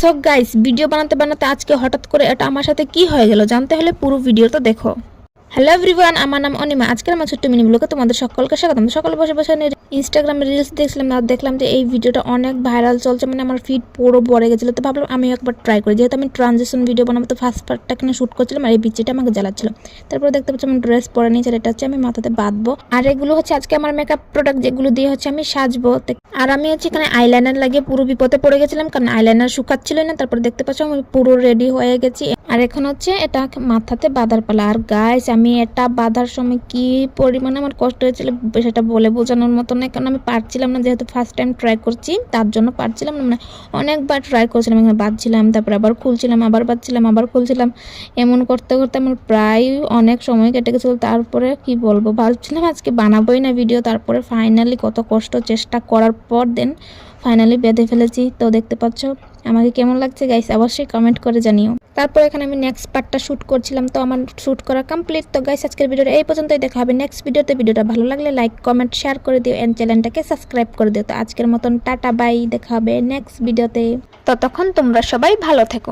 So guys, video বানাতে বানাতে আজকে হঠাৎ করে এটা আমার সাথে কি হয়ে গেল জানতে হলে পুরো ভিডিওটা দেখো। হ্যালো এভরিওয়ান, আমার নাম অনিমা। আজকের আমার ছোট্ট মিনি ব্লগে তোমাদের সকলকে স্বাগতম। সকালে বসে বসে ইনস্টাগ্রামে রিলস দেখছিলাম আর দেখলাম যে এই ভিডিওটা অনেক ভাইরাল চলছে, মানে আমার ফিড পুরো ভরে গেছিলো। তো ভাবলাম আমি একবার ট্রাই করি, যেহেতু আমি ট্রানজিশন ভিডিও বানাবো। তো ফার্স্ট পার্টটা কিনে শ্যুট করছিলাম আর এই বিচিটা আমাকে জ্বালাচ্ছিল। তারপরে দেখতে পাচ্ছি আমার ড্রেস পরে নিয়েছে, এটা হচ্ছে আমি মাথাতে বাঁধবো। আর এগুলো হচ্ছে আজকে আমার মেকআপ প্রোডাক্ট, যেগুলো দিয়ে হচ্ছে আমি সাজবো। আর আমি হচ্ছে এখানে আইলাইনার লাগিয়ে পুরো বিপদে পড়ে গেছিলাম, কারণ আইলাইনার শুকাচ্ছিল না। তারপর দেখতে পাচ্ছি আমি পুরো রেডি হয়ে গেছি। আর এখন হচ্ছে এটা মাথাতে বাঁধার পালা। আর গাইস, আমি এটা বাঁধার সময় কি পরিমাণে আমার কষ্ট হয়েছিল সেটা বলে বোঝানোর মতো নয়, কারণ আমি পারছিলাম না, যেহেতু ফার্স্ট টাইম ট্রাই করছি তার জন্য পারছিলাম না। মানে অনেকবার ট্রাই করছিলাম, এখানে বাঁধছিলাম, তারপর আবার খুলছিলাম, আবার বাঁধছিলাম, আবার খুলছিলাম। এমন করতে করতে আমার প্রায় অনেক সময় কেটে গেছিলো। তারপরে কি বলবো, ভাবছিলাম আজকে বানাবোই না ভিডিও। তারপরে ফাইনালি কত কষ্ট চেষ্টা করার পর দেন ফাইনালি বেঁধে ফেলেছি। তো দেখতে পাচ্ছ আমাকে কেমন লাগছে গাইস, অবশ্যই কমেন্ট করে জানিও। তারপর এখানে আমি নেক্সট পার্টটা শ্যুট করছিলাম, তো আমার শ্যুট করা কমপ্লিট। তো গাইস, আজকের ভিডিওটা এই পর্যন্তই। দেখা হবে নেক্সট ভিডিওতে। ভিডিওটা ভালো লাগলে লাইক কমেন্ট শেয়ার করে দিও এন্ড চ্যানেলটাকে সাবস্ক্রাইব করে দিও। তো আজকের মতন টাটা বাই, দেখা হবে নেক্সট ভিডিওতে। ততক্ষণ তোমরা সবাই ভালো থেকো।